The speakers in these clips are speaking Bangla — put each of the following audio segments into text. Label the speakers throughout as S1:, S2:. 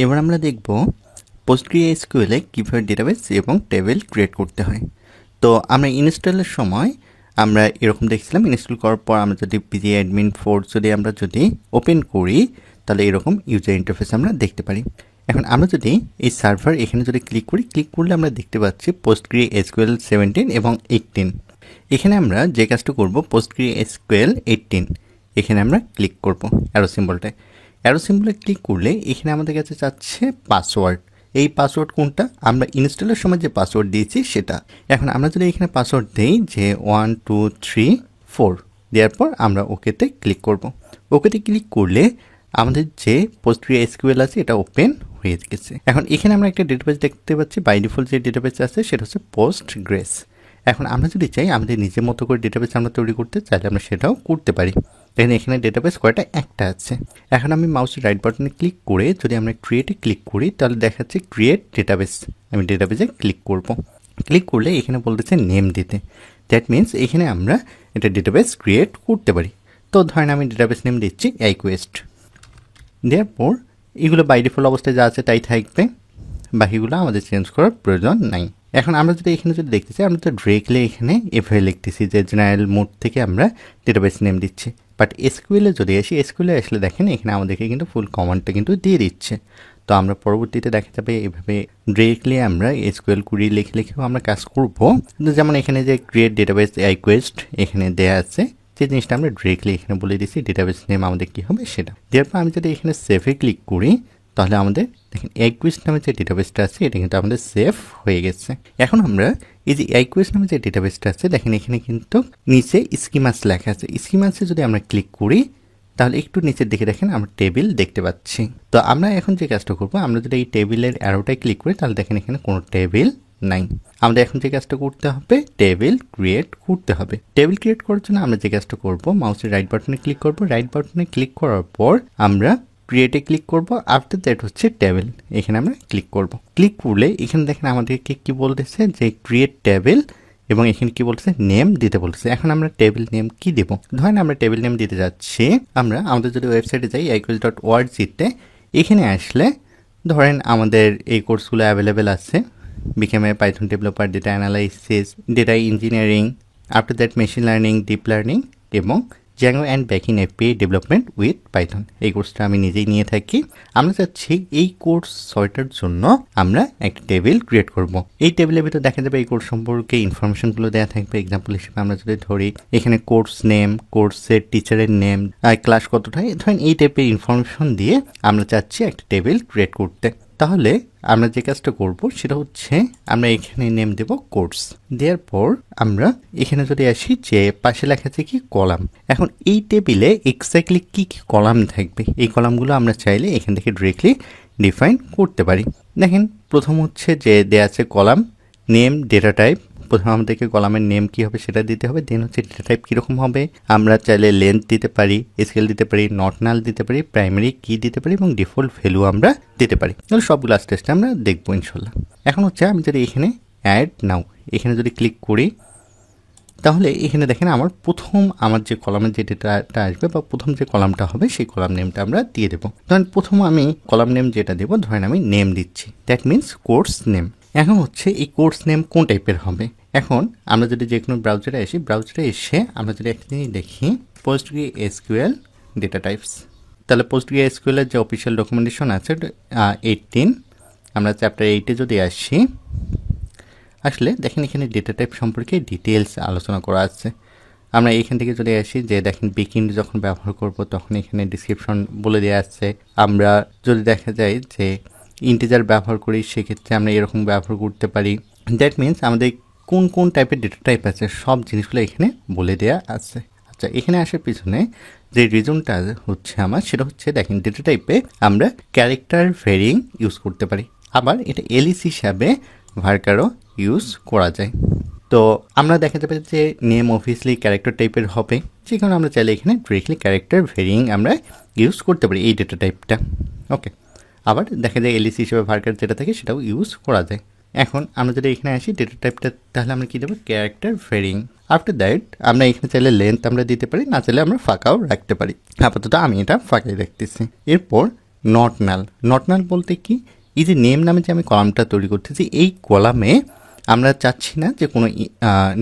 S1: এবার আমরা দেখব PostgreSQL এ কিভাবে ডেটাবেস এবং টেবিল ক্রিয়েট করতে হয়। তো আমরা ইনস্টলের সময় আমরা এরকম দেখছিলাম, ইনস্টল করার পর আমরা যদি pgadmin4 যদি ওপেন করি তাহলে এরকম ইউজার ইন্টারফেস আমরা দেখতে পারি। এখন আমরা যদি এই সার্ভার এখানে যদি ক্লিক করলে আমরা দেখতে পাচ্ছি PostgreSQL 17 এবং 18। এখানে আমরা যে কাজটা করব PostgreSQL 18 এখানে আমরা ক্লিক করব অ্যারো সিম্বলে ক্লিক করলে এখানে আমাদের কাছে চাচ্ছে পাসওয়ার্ড। এই পাসওয়ার্ড কোনটা? আমরা ইনস্টলের সময় যে পাসওয়ার্ড দিয়েছি সেটা। এখন আমরা যদি এখানে পাসওয়ার্ড দেই যে 1 2 3 4 দেওয়ার পর আমরা ওকেতে ক্লিক করব। ওকেতে ক্লিক করলে আমাদের যে PostgreSQL আছে এটা ওপেন হয়ে গেছে। এখন এখানে আমরা একটা ডেটাবেস দেখতে পাচ্ছি, বাই ডিফল্ট যে ডেটাবেস আছে সেটা হচ্ছে Postgres। এখন আমরা যদি চাই আমাদের নিজের মতো করে ডেটাবেস আমরা তৈরি করতে চাইলে আমরা সেটাও করতে পারি। দেখেন এখানে ডেটাবেস কয়টা, একটা আছে। এখন আমি মাউসের রাইট বাটনে ক্লিক করে যদি আমরা ক্রিয়েটে ক্লিক করি তাহলে দেখাচ্ছে ক্রিয়েট ডেটাবেস। আমি ডেটাবেসে ক্লিক করব। ক্লিক করলে এখানে বলতেছে নেম দিতে। দ্যাট মিনস এখানে আমরা একটা ডেটাবেস ক্রিয়েট করতে পারি। তো ধরেন আমি ডেটাবেস নেম দিচ্ছি iQuest। দেওয়ার পর এগুলো বাই ডিফল্ট অবস্থায় যা আছে তাই থাকবে, বাকিগুলো আমাদের চেঞ্জ করার প্রয়োজন নাই। এখন আমরা যদি এখানে যদি দেখতে চাই আমরা তো ডিরেক্টলি এখানে এভাবে লিখতেছি যে জেনারেল মোড থেকে আমরা ডেটাবেস নেম দিচ্ছি। বাট এসকিউএলে যদি আসি, এসকিউএলে আসলে দেখেন এখানে আমাদেরকে কিন্তু ফুল কমান্ডটা কিন্তু দিয়ে দিচ্ছে। তো আমরা পরবর্তীতে দেখা যাবে এভাবে ডিরেক্টলি আমরা এসকিউএল কুড়ি লিখেও আমরা কাজ করব। যেমন এখানে যে ক্রিয়েট ডেটাবেস iQuest এখানে দেয়া আছে, যে জিনিসটা আমরা ডিরেক্টলি এখানে বলে দিচ্ছি ডেটাবেস নেম আমাদের কী হবে সেটা। দেওয়ার পর আমি যদি এখানে সেভে ক্লিক করি তাহলে আমাদের দেখেন iQuest নামে যে ডেটাবেসটা আছে এটা কিন্তু আমাদের সেভ হয়ে গেছে। এখন আমরা এই যে iQuest নামে যে ডেটাবেসটা আছে দেখেন এখানে কিন্তু নিচে স্কিমাস লেখা আছে। স্কিমাসে যদি আমরা ক্লিক করি তাহলে একটু নিচের দিকে দেখেন আমরা টেবিল দেখতে পাচ্ছি। তো আমরা এখন যে কাজটা করবো, আমরা যদি এই টেবিলের অ্যারোটায় ক্লিক করি তাহলে দেখেন এখানে কোনো টেবিল নাই। আমাদের এখন যে কাজটা করতে হবে টেবিল ক্রিয়েট করতে হবে। টেবিল ক্রিয়েট করার জন্য আমরা যে কাজটা করবো মাউসের রাইট বাটনে ক্লিক করব। রাইট বাটনে ক্লিক করার পর আমরা ক্রিয়েটে ক্লিক করব। আফটার দ্যাট হচ্ছে টেবিল, এখানে আমরা ক্লিক করব। ক্লিক করলে এখানে দেখেন আমাদেরকে কি বলতেছে যে ক্রিয়েট টেবিল, এবং এখানে কি বলতেছে নেম দিতে বলতেছে। এখন আমরা টেবিল নেম কি দেব? ধরেন আমরা টেবিল নেম দিতে যাচ্ছি, আমরা আমাদের যদি ওয়েবসাইটে যাই iQuest.org-তে, এখানে আসলে ধরেন আমাদের এই কোর্সগুলো অ্যাভেলেবেল আছে। Become a Python developer, data analysis, data engineering, after that machine learning, deep learning এবং Django and backend API development with Python. এই কোর্সটা আমি নিজেই নিয়ে থাকি। আমরা চাচ্ছি এই কোর্স 6টার জন্য আমরা একটা টেবিল ক্রিয়েট করব। এই টেবিলের ভিতরে দেখা যাবে এই কোর্স সম্পর্কে ইনফরমেশনগুলো দেওয়া থাকবে। এক্সাম্পল হিসেবে আমরা যদি ধরি এখানে কোর্স নেম, কোর্সের টিচারের নেম, ক্লাস কতটা, ধরেন এই টাইপের ইনফরমেশন দিয়ে আমরা চাচ্ছি একটা টেবিল ক্রিয়েট করতে। তাহলে আমরা যে কাজটা করব সেটা হচ্ছে আমরা এখানে নেম দেব কোর্স। দেওয়ার পর আমরা এখানে যদি আসি যে পাশে লেখা আছে কি কলাম। এখন এই টেবিলে এক্স্যাক্টলি কি কি কলাম থাকবে এই কলামগুলো আমরা চাইলে এখান থেকে ডিরেক্টলি ডিফাইন করতে পারি। দেখেন প্রথম হচ্ছে যে দেয়া আছে কলাম নেম ডেটা টাইপ। প্রথমে আমাদেরকে কলামের নেম কি হবে সেটা দিতে হবে। দেন হচ্ছে ডেটা টাইপ কীরকম হবে, আমরা চাইলে লেন্থ দিতে পারি, স্কেল দিতে পারি, নট নাল দিতে পারি, প্রাইমারি কি দিতে পারি এবং ডিফল্ট ভ্যালু আমরা দিতে পারি। তাহলে সবগুলো আস্তে আস্তে আমরা দেখবো ইনশাল্লাহ। এখন হচ্ছে আমি যদি এখানে অ্যাড নাও এখানে যদি ক্লিক করি তাহলে এখানে দেখেন আমার যে কলামের যে ডেটাটা আসবে বা প্রথম যে কলামটা হবে সেই কলাম নেমটা আমরা দিয়ে দেবো। ধরেন প্রথম আমি কলাম নেম যেটা দেবো, ধরেন আমি নেম দিচ্ছি, দ্যাট মিনস কোর্স নেম। এখন হচ্ছে এই কোর্স নেম কোন টাইপের হবে। এখন আমরা যদি যে কোনো ব্রাউজারে আসি, ব্রাউজারে এসে আমরা যদি একটা জিনিস দেখি PostgreSQL ডেটা টাইপস, তাহলে PostgreSQL এর যে অফিসিয়াল ডকুমেন্টেশন আছে 18, আমরা চ্যাপ্টার 8-এ যদি আসি আসলে দেখেন এখানে ডেটা টাইপ সম্পর্কে ডিটেলস আলোচনা করা আছে। আমরা এখান থেকে যদি আসি যে দেখেন বেকএন্ড যখন ব্যবহার করব তখন এখানে ডিসক্রিপশন বলে দেওয়া আছে। আমরা যদি দেখা যায় যে ইন্টিজার ব্যবহার করি সেক্ষেত্রে আমরা এরকম ব্যবহার করতে পারি। দ্যাট মিনস আমাদের কোন কোন টাইপের ডেটা টাইপ আছে সব জিনিসগুলো এখানে বলে দেওয়া আছে। আচ্ছা, এখানে আসার পিছনে যে রিজনটা হচ্ছে আমার সেটা হচ্ছে দেখেন ডেটা টাইপে আমরা ক্যারেক্টার ভ্যারিং ইউজ করতে পারি, আবার এটা এলএস হিসাবে ভার্কারও ইউজ করা যায়। তো আমরা দেখা যাবে যে নেম অবভিয়াসলি ক্যারেক্টার টাইপের হবে, যে কারণে আমরা চাইলে এখানে ডিরেক্টলি ক্যারেক্টার ভ্যারিং আমরা ইউজ করতে পারি এই ডেটা টাইপটা। ওকে, আবার দেখা যায় এলএস হিসেবে ভার্কার যেটা থাকে সেটাও ইউজ করা যায়। এখন আমরা যদি এখানে আসি ডেটা টাইপটা তাহলে আমরা কী দেবো, ক্যারেক্টার ভ্যারিং। আফটার দ্যাট আমরা এখানে চাইলে লেন্থ আমরা দিতে পারি, না চাইলে আমরা ফাঁকাও রাখতে পারি। আপাতত আমি এটা ফাঁকাই রাখতেছি। এরপর নট নাল। নট নাল বলতে কি, এই যে নেম নামে যে আমি কলামটা তৈরি করতেছি, এই কলামে আমরা চাচ্ছি না যে কোনো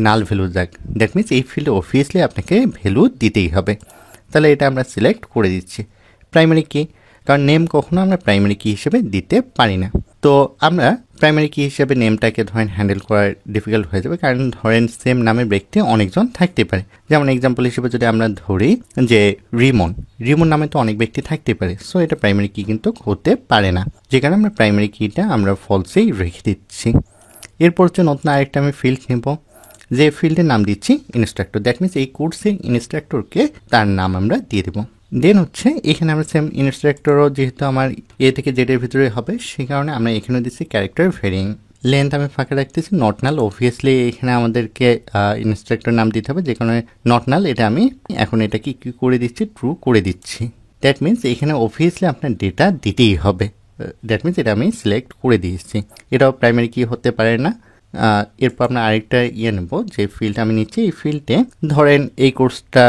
S1: নাল ভ্যালু যাক। দ্যাট মিনস এই ফিল্ডে অবভিয়াসলি আপনাকে ভ্যালু দিতেই হবে। তাহলে এটা আমরা সিলেক্ট করে দিচ্ছি। প্রাইমারি কি, কারণ নেম কখনো আমরা প্রাইমারি কি হিসেবে দিতে পারি না। তো আমরা প্রাইমারি কি হিসেবে নেমটাকে ধরেন হ্যান্ডেল করা ডিফিকাল্ট হয়ে যাবে, কারণ ধরেন সেম নামের ব্যক্তি অনেকজন থাকতে পারে। যেমন এক্সাম্পল হিসেবে যদি আমরা ধরি যে রিমন নামে তো অনেক ব্যক্তি থাকতে পারে, সো এটা প্রাইমারি কি কিন্তু হতে পারে না, যে কারণে আমরা প্রাইমারি কিটা আমরা ফলসেই রেখে দিচ্ছি। এরপর হচ্ছে নতুন আরেকটা আমি ফিল্ড নেব, যে ফিল্ডের নাম দিচ্ছি ইনস্ট্রাক্টর। দ্যাট মিনস এই কোর্সে ইনস্ট্রাক্টরকে তার নাম আমরা দিয়ে দেবো। দেন হচ্ছে এখানে আমরা সেম ইনস্ট্রাক্টরও যেহেতু আমার এ থেকে জেডের ভিতরে হবে, সেই কারণে আমরা এখানে দিচ্ছি ক্যারেক্টার ভেরিং। লেন্থ আমি ফাঁকা রাখতেছি নট নাল। অবভিয়াসলি এখানে আমাদেরকে ইনস্ট্রাক্টর নাম দিতে হবে, যে কারণে নট নাল এটা আমি এখন এটাকে কি করে দিচ্ছি, ট্রু করে দিচ্ছি। দ্যাট মিনস এখানে অবভিয়াসলি আপনার ডেটা দিতেই হবে। দ্যাট মিনস এটা আমি সিলেক্ট করে দিয়েছি। এটাও প্রাইমারি কি হতে পারে না। এরপর আমরা আরেকটা নেব, যে ফিল্ড আমি নিচ্ছি, এই ফিল্ডে ধরেন এই কোর্সটা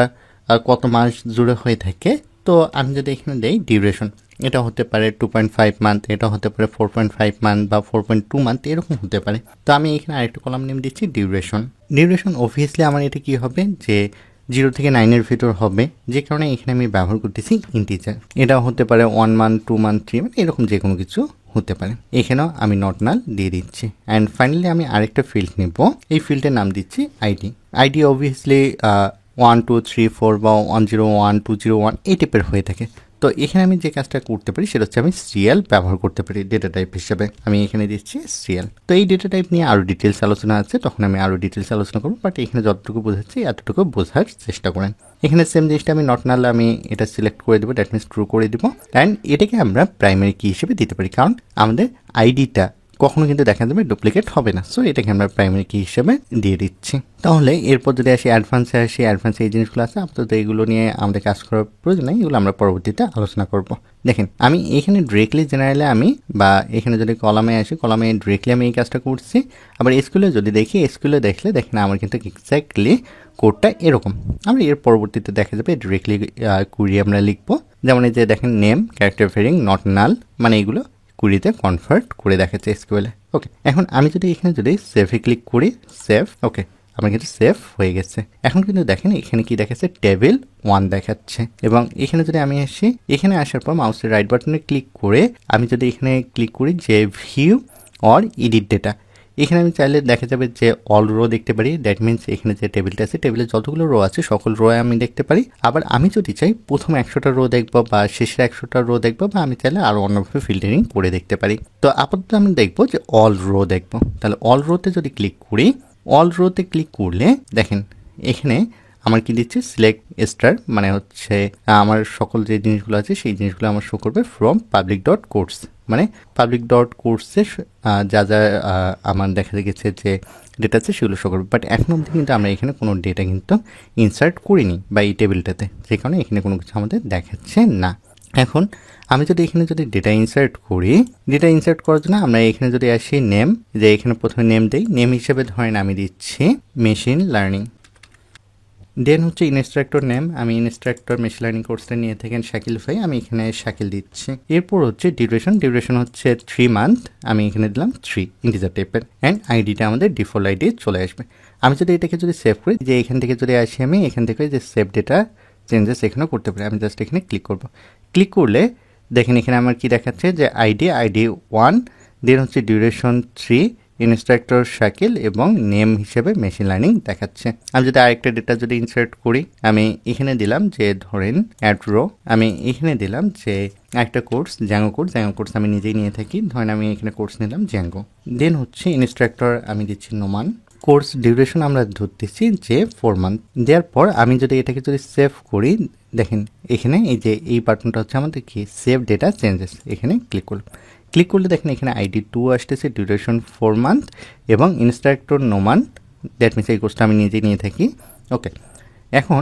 S1: কত মাস জুড়ে হয়ে থাকে। তো আমি যদি এখানে দেই ডিউরেশন, এটা হতে পারে 2.5 মান্থ, এটা হতে পারে 4.5 মান্থ বা 4.2 মান্থ, এরকম হতে পারে। তো আমি এখানে আরেকটা কলাম নেম দিচ্ছি ডিউরেশন। অবভিয়াসলি আমার এটা কি হবে, যে 0 থেকে 9-এর ভিতর হবে, যে কারণে এখানে আমি ব্যবহার করতেছি ইন্টিজার। এটা হতে পারে 1 মান্থ, 2 মান্থ, 3 মান্থ, এরকম যে কোনো কিছু হতে পারে। এখানেও আমি নট নাল দিয়ে দিচ্ছি। অ্যান্ড ফাইনালি আমি আরেকটা ফিল্ড নিব, এই ফিল্ডের নাম দিচ্ছি আইডি অবভিয়াসলি 1 2 3 4 বা 101 201 এই টাইপের হয়ে থাকে। তো এখানে আমি যে কাজটা করতে পারি সেটা হচ্ছে আমি সিরিয়াল ব্যবহার করতে পারি ডেটা টাইপ হিসেবে। আমি এখানে দিচ্ছি সিরিয়াল। তো এই ডেটা টাইপ নিয়ে আরও ডিটেলস আলোচনা আছে, তখন আমি আরও ডিটেলস আলোচনা করবো, বাট এখানে যতটুকু বোঝাচ্ছি এতটুকু বোঝার চেষ্টা করেন। এখানে সেম জিনিসটা আমি নট নাল আমি এটা সিলেক্ট করে দেবো, দ্যাট মিনস ট্রু করে দেবো। অ্যান্ড এটাকে আমরা প্রাইমারি কি হিসেবে দিতে পারি, কারণ আমাদের আইডিটা কখনো কিন্তু দেখা যাবে ডুপ্লিকেট হবে না। সো এটাকে আমরা প্রাইমারি কি হিসেবে দিয়ে দিচ্ছি। তাহলে এরপর যদি অ্যাডভান্সে এই জিনিসগুলো আছে, আপাতত এইগুলো নিয়ে আমাদের কাজ করার প্রয়োজন নেই, এগুলো আমরা পরবর্তীতে আলোচনা করব। দেখেন আমি এখানে ডিরেক্টলি জেনারেলে আমি বা এখানে যদি কলামে আসি, কলামে ডিরেক্টলি আমি এই কাজটা করছি। আবার এসকিউএলে যদি দেখি, এসকিউএলে দেখলে দেখেন আমার কিন্তু এক্স্যাক্টলি কোডটা এরকম। আমরা এর পরবর্তীতে দেখা যাবে ডিরেক্টলি কুড়ি আমরা লিখবো। যেমন এই যে দেখেন নেম, ক্যারেক্টার ভেরিং, নট নাল, মানে এগুলো কুড়িতে কনভার্ট করে দেখাচ্ছে এসকিউএলে। ওকে, এখন আমি যদি এখানে যদি সেভে ক্লিক করি, সেভ, ওকে আমার কিন্তু সেভ হয়ে গেছে। এখন কিন্তু দেখেন এখানে কি দেখাচ্ছে, টেবিল 1 দেখাচ্ছে। এবং এখানে যদি আমি আসি, এখানে আসার পর মাউসের রাইট বাটনে ক্লিক করে আমি যদি এখানে ক্লিক করি যে ভিউ অর এডিট ডেটা, এখানে আমি চাইলে দেখা যাবে যে অল রো দেখতে পারি। দ্যাট মিনস এখানে যে টেবিলটা আছে, টেবিলে যতগুলো রো আছে সকল রো আমি দেখতে পারি। আবার আমি যদি চাই প্রথম 100টা রো দেখবো বা শেষের 100টা রো দেখবো, বা আমি চাইলে আরও অন্যভাবে ফিল্টারিং করে দেখতে পারি। তো আপাতত আমি দেখবো যে অল রো দেখবো। তাহলে অল রোতে যদি ক্লিক করি, অল রোতে ক্লিক করলে দেখেন এখানে আমার কি দিচ্ছে, সিলেক্ট স্টার, মানে হচ্ছে আমার সকল যে জিনিসগুলো আছে সেই জিনিসগুলো আমার শো করবে ফ্রম পাবলিক ডট কোর্স। মানে পাবলিক ডট কোর্সে যা যা আমার দেখা গেছে যে ডেটা আছে সেগুলো শো করবে। বাট এখন অবধি কিন্তু আমরা এখানে কোনো ডেটা কিন্তু ইনসার্ট করিনি বা এই টেবিলটাতে, যে কারণে এখানে কোনো কিছু আমাদের দেখাচ্ছে না। এখন আমি যদি এখানে যদি ডেটা ইনসার্ট করি, ডেটা ইনসার্ট করার জন্য আমরা এখানে যদি আসি নেম, যে এখানে প্রথমে নেম দেই, নেম হিসেবে ধরেন আমি দিচ্ছি মেশিন লার্নিং। দেন হচ্ছে ইনস্ট্রাক্টর নেম, আমি ইনস্ট্রাক্টর মেশিন লার্নিং কোর্সটা নিয়ে থাকেন শাকিল ভাই, আমি এখানে শাকিল দিচ্ছি। এরপর হচ্ছে ডিউরেশন হচ্ছে 3 মান্থ, আমি এখানে দিলাম 3 ইন্টিজার টাইপের। অ্যান্ড আইডিটা আমাদের ডিফল্ট আইডি চলে আসবে। আমি যদি এটাকে যদি সেভ করি, যে এখান থেকে যদি আসি, আমি এখান থেকে যে সেভ ডেটা চেঞ্জেস এখানেও করতে পারি। আমি জাস্ট এখানে ক্লিক করব। ক্লিক করলে দেখেন এখানে আমার কি দেখাচ্ছে, যে আইডি 1, দেন হচ্ছে ডিউরেশন 3, ইনস্ট্রাক্টর শাকিল, এবং নেম হিসেবে মেশিন লার্নিং দেখাচ্ছে। আমি যদি আরেকটা ডেটা যদি ইনসার্ট করি, আমি এখানে দিলাম যে ধরেন অ্যাড রো, আমি এখানে দিলাম যে একটা কোর্স জ্যাঙ্গো কোর্স আমি নিজেই নিয়ে থাকি, ধরেন আমি এখানে কোর্স নিলাম জ্যাঙ্গো। দেন হচ্ছে ইনস্ট্রাক্টর আমি দিচ্ছি নোমান। কোর্স ডিউরেশন আমরা ধরতেছি যে 4 মান্থ। দেওয়ার পর আমি যদি এটাকে যদি সেভ করি, দেখেন এখানে এই যে এই বাটনটা হচ্ছে আমাদের কি, সেভ ডেটা চেঞ্জেস, এখানে ক্লিক করলে দেখেন এখানে আইডি 2 আসতেছে, ডিউরেশন 4 মান্থ, এবং ইনস্ট্রাক্টর নোমান। দ্যাট মিনস এই কোর্সটা আমি নিজেই নিয়ে থাকি। ওকে, এখন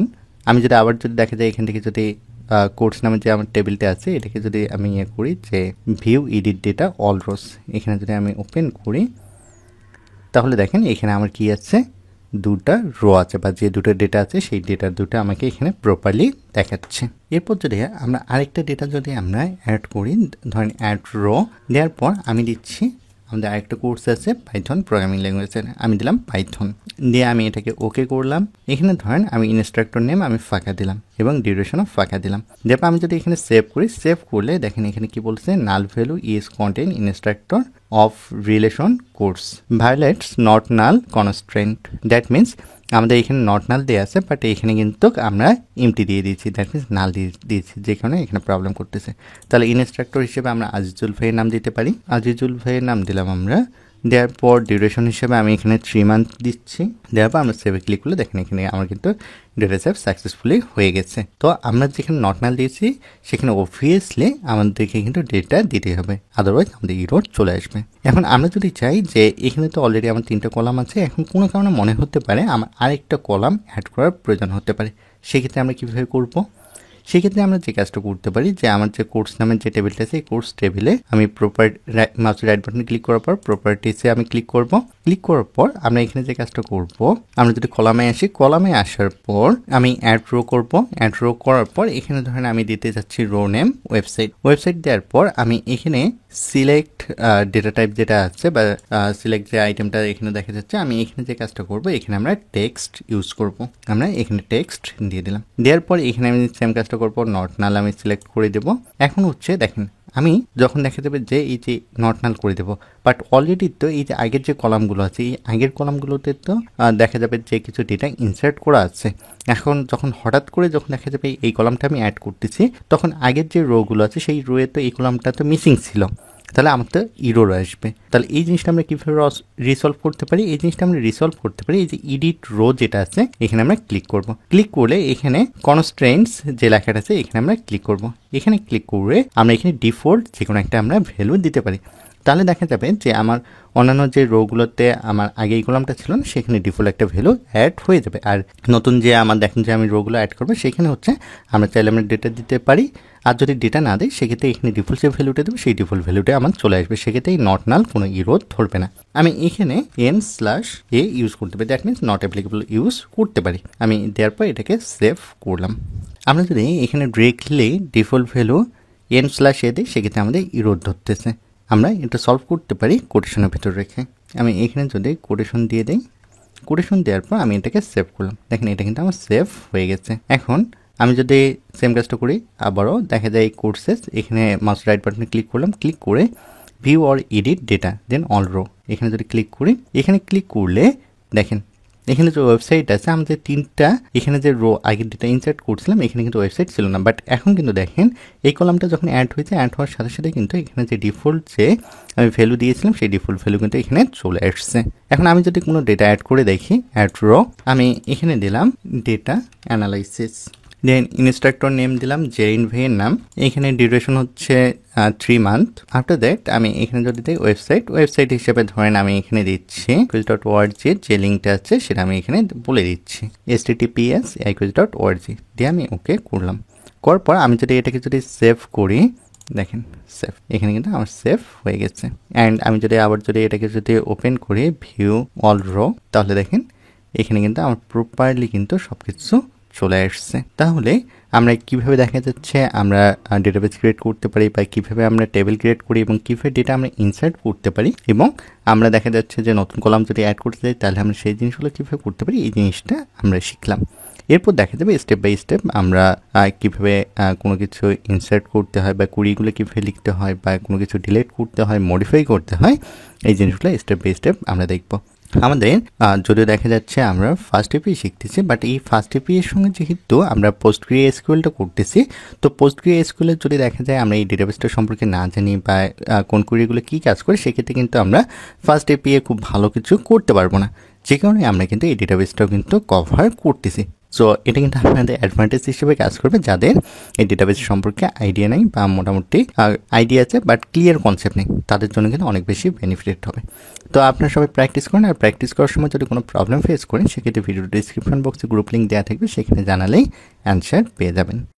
S1: আমি যদি আবার যদি দেখা যায় এখান থেকে যদি কোর্স নামে যে আমার টেবিলটা আছে, এটাকে যদি আমি করি যে view edit data all rose, এখানে যদি আমি ওপেন করি, তাহলে দেখেন এখানে আমার কি আছে, দুটা রো আছে বা যে দুটো ডেটা আছে সেই ডেটা দুটো আমাকে এখানে প্রপারলি দেখাচ্ছে। এরপর যদি আমরা আরেকটা ডেটা যদি আমরা অ্যাড করি, ধরেন অ্যাড রো দেওয়ার পর আমি দিচ্ছি আমাদের আরেকটা কোর্স আছে পাইথন প্রোগ্রামিং ল্যাঙ্গুয়েজের, আমি দিলাম পাইথন দিয়ে আমি এটাকে ওকে করলাম। এখানে ধরেন আমি ইনস্ট্রাক্টর নেম আমি ফাঁকা দিলাম এবং ডিউরেশনও ফাঁকা দিলাম। তারপর আমি যদি এখানে সেভ করি, সেভ করলে দেখেন এখানে কি বলছে, null value is contain instructor of relation course violates not null constraint. That means আমাদের এখানে নট নাল দেওয়া আছে, বাট এখানে কিন্তু আমরা এমটি দিয়ে দিয়েছি, দ্যাট মিনস নাল দিয়েছি, যে কারণে এখানে প্রবলেম করতেছে। তাহলে ইনস্ট্রাক্টর হিসেবে আমরা আজিজুল ভাইয়ের নাম দিতে পারি, আজিজুল ভাইয়ের নাম দিলাম আমরা। দেওয়ার পর ডিউরেশন হিসেবে আমি এখানে 3 মান্থ দিচ্ছি। দেওয়ার পর আমরা সেভে ক্লিক করলে দেখেন এখানে আমার কিন্তু ডেটা সেভ সাকসেসফুলি হয়ে গেছে। তো আমরা যেখানে নট নাল দিয়েছি সেখানে অবভিয়াসলি আমাদেরকে কিন্তু ডেটা দিতে হবে, আদারওয়াইজ আমাদের ইরর চলে আসবে। এখন আমরা যদি চাই যে এখানে তো অলরেডি আমার 3টা কলাম আছে, এখন কোনো কারণে মনে হতে পারে আমার আরেকটা কলাম অ্যাড করার প্রয়োজন হতে পারে, সেক্ষেত্রে আমরা কীভাবে করব? সেক্ষেত্রে আমরা যে কাজটা করতে পারি যে আমার যে কোর্স নামের যে টেবিলটা আছে এই কোর্স টেবিলে আমি মাউসের রাইট বাটনে ক্লিক করার পর প্রপার্টিসে আমি ক্লিক করব। ক্লিক করার পর আমরা এখানে যে কাজটা করব, আমরা যদি কলামে আসি, কলামে আসার পর আমি অ্যাড রো করব। অ্যাড রো করার পর এখানে ধরেন আমি দিতে যাচ্ছি রো নেম ওয়েবসাইট দেওয়ার পর আমি এখানে সিলেক্ট ডেটা টাইপ যেটা আছে বা সিলেক্ট যে আইটেমটা এখানে দেখা যাচ্ছে, আমি এখানে যে কাজটা করব এখানে আমরা টেক্সট ইউজ করব। আমরা এখানে টেক্সট দিয়ে দিলাম। দেওয়ার পর এখানে আমি সেম কাজটা করব, নট নাল আমি সিলেক্ট করে দেব। এখন হচ্ছে দেখেন আমি যখন দেখা যাবে যে এই যে নট নাল করে দেবো, বাট অলরেডি তো এই যে আগের যে কলামগুলো আছে এই আগের কলামগুলোতে তো দেখা যাবে যে কিছু ডেটা ইনসার্ট করা আছে। এখন যখন হঠাৎ করে যখন দেখা যাবে এই কলামটা আমি অ্যাড করতেছি, তখন আগের যে রোগুলো আছে সেই রোয়ে তো এই কলামটা তো মিসিং ছিল, তাহলে আমার তো ইরর আসবে। তাহলে এই জিনিসটা আমরা কীভাবে রিসলভ করতে পারি? এই জিনিসটা আমরা রিসলভ করতে পারি এই যে এডিট রো যেটা আছে এখানে আমরা ক্লিক করব। ক্লিক করলে এখানে কনস্ট্রেন্টস যে লেখাটা আছে এখানে আমরা ক্লিক করব। এখানে ক্লিক করে আমরা এখানে ডিফল্ট যে কোনো একটা আমরা ভ্যালু দিতে পারি। তাহলে দেখা যাবে যে আমার অন্যান্য যে রোগুলোতে আমার আগে এই কলামটা ছিল না সেখানে ডিফল্ট একটা ভ্যালু অ্যাড হয়ে যাবে। আর নতুন যে আমার দেখেন যে আমি রোগুলো অ্যাড করবো সেখানে হচ্ছে আমরা চাইলে আমরা ডেটা দিতে পারি, আর যদি ডেটা না দেয় সেক্ষেত্রে এখানে ডিফল্ট যে ভ্যালুটা দেবো সেই ডিফল্ট ভ্যালুটা আমার চলে আসবে, সেক্ষেত্রে এই নট নাল কোনো ইরর ধরবে না। আমি এখানে n/a ইউজ করতে পারি, that means not applicable use করতে পারি। আমি দেওয়ার পর এটাকে সেভ করলাম। আমরা যদি এখানে ডিরেক্টলি ডিফল্ট ভ্যালু n/a দিই সেক্ষেত্রে আমাদের ইরর ধরতেছে। আমরা এটা সলভ করতে পারি কোটেশনের ভেতর রেখে। আমি এখানে যদি কোটেশন দিয়ে দিই, কোটেশন দেওয়ার পর আমি এটাকে সেভ করলাম, দেখেন এটা কিন্তু আমার সেভ হয়ে গেছে। এখন আমি যদি সেম কাজটা করি আবারও দেখা যায় এই কোর্সেস, এখানে মাউস রাইট বাটনে ক্লিক করলাম, ক্লিক করে view or edit data then all row এখানে যদি ক্লিক করি, এখানে ক্লিক করলে দেখেন এখানে যে ওয়েবসাইট আছে আমাদের 3টা এখানে যে রো আগের ডেটা ইনসার্ট করছিলাম এখানে কিন্তু ওয়েবসাইট ছিল না, বাট এখন কিন্তু দেখেন এই কলামটা যখন অ্যাড হয়েছে, অ্যাড হওয়ার সাথে সাথে কিন্তু এখানে যে ডিফল্ট যে আমি ভ্যালু দিয়েছিলাম সেই ডিফল্ট ভ্যালু কিন্তু এখানে চলে আসছে। এখন আমি যদি কোনো ডেটা অ্যাড করে দেখি, অ্যাড রো আমি এখানে দিলাম ডেটা অ্যানালাইসিস, দেন ইনস্ট্রাক্টর নেম দিলাম জেরিন ভাইয়ের নাম, এখানে ডিউরেশন হচ্ছে 3 মান্থ। আফটার দ্যাট আমি এখানে যদি দিই ওয়েবসাইট হিসেবে ধরেন আমি এখানে দিচ্ছি quiz.org যে লিঙ্কটা আছে সেটা আমি এখানে বলে দিচ্ছি https://quiz.org দিয়ে আমি ওকে করলাম। করার পর আমি যদি এটাকে যদি সেভ করি, দেখেন সেভ, এখানে কিন্তু আমার সেভ হয়ে গেছে। অ্যান্ড আমি যদি আবার যদি এটাকে যদি ওপেন করি ভিউ অল রো, তাহলে দেখেন এখানে কিন্তু আমার প্রপারলি কিন্তু সব কিছু চলে আসছে। তাহলে আমরা কিভাবে দেখা যাচ্ছে আমরা ডেটাবেস ক্রিয়েট করতে পারি বা কিভাবে আমরা টেবিল ক্রিয়েট করি এবং কিভাবে ডেটা আমরা ইনসার্ট করতে পারি, এবং আমরা দেখা যাচ্ছে যে নতুন কলাম যদি অ্যাড করতে চাই তাহলে আমরা সেই জিনিসগুলো কীভাবে করতে পারি এই জিনিসটা আমরা শিখলাম। এরপর দেখা যাবে স্টেপ বাই স্টেপ আমরা কীভাবে কোনো কিছু ইনসার্ট করতে হয় বা কুড়িগুলো কীভাবে লিখতে হয় বা কোনো কিছু ডিলিট করতে হয়, মডিফাই করতে হয়, এই জিনিসগুলো স্টেপ বাই স্টেপ আমরা দেখব। আমাদের যদিও দেখা যাচ্ছে আমরা ফার্স্ট এপি শিখতেছি, বাট এই ফার্স্ট এপি এর সঙ্গে যেহেতু আমরা PostgreSQLটা করতেছি, তো PostgreSQL যদি দেখা যায় আমরা এই ডেটাবেসটা সম্পর্কে না জানি বা কোন কুড়িগুলো কী কাজ করে, সেক্ষেত্রে কিন্তু আমরা ফার্স্ট এপি খুব ভালো কিছু করতে পারবো না, যে কারণে আমরা কিন্তু এই ডেটাবেসটাও কিন্তু কভার করতেছি। সো এটা কিন্তু আপনাদের অ্যাডভান্টেজ হিসেবে কাজ করবে যাদের এই ডেটাবেস সম্পর্কে আইডিয়া নেই বা মোটামুটি আইডিয়া আছে বাট ক্লিয়ার কনসেপ্ট নেই, তাদের জন্য কিন্তু অনেক বেশি বেনিফিট হবে। তো আপনারা সবাই প্র্যাকটিস করেন, আর প্র্যাকটিস করার সময় যদি কোনো প্রবলেম ফেস করেন সেক্ষেত্রে ভিডিও ডিসক্রিপশন বক্সে গ্রুপ লিঙ্ক দেওয়া থাকবে, সেখানে জানালেই অ্যান্সার পেয়ে যাবেন।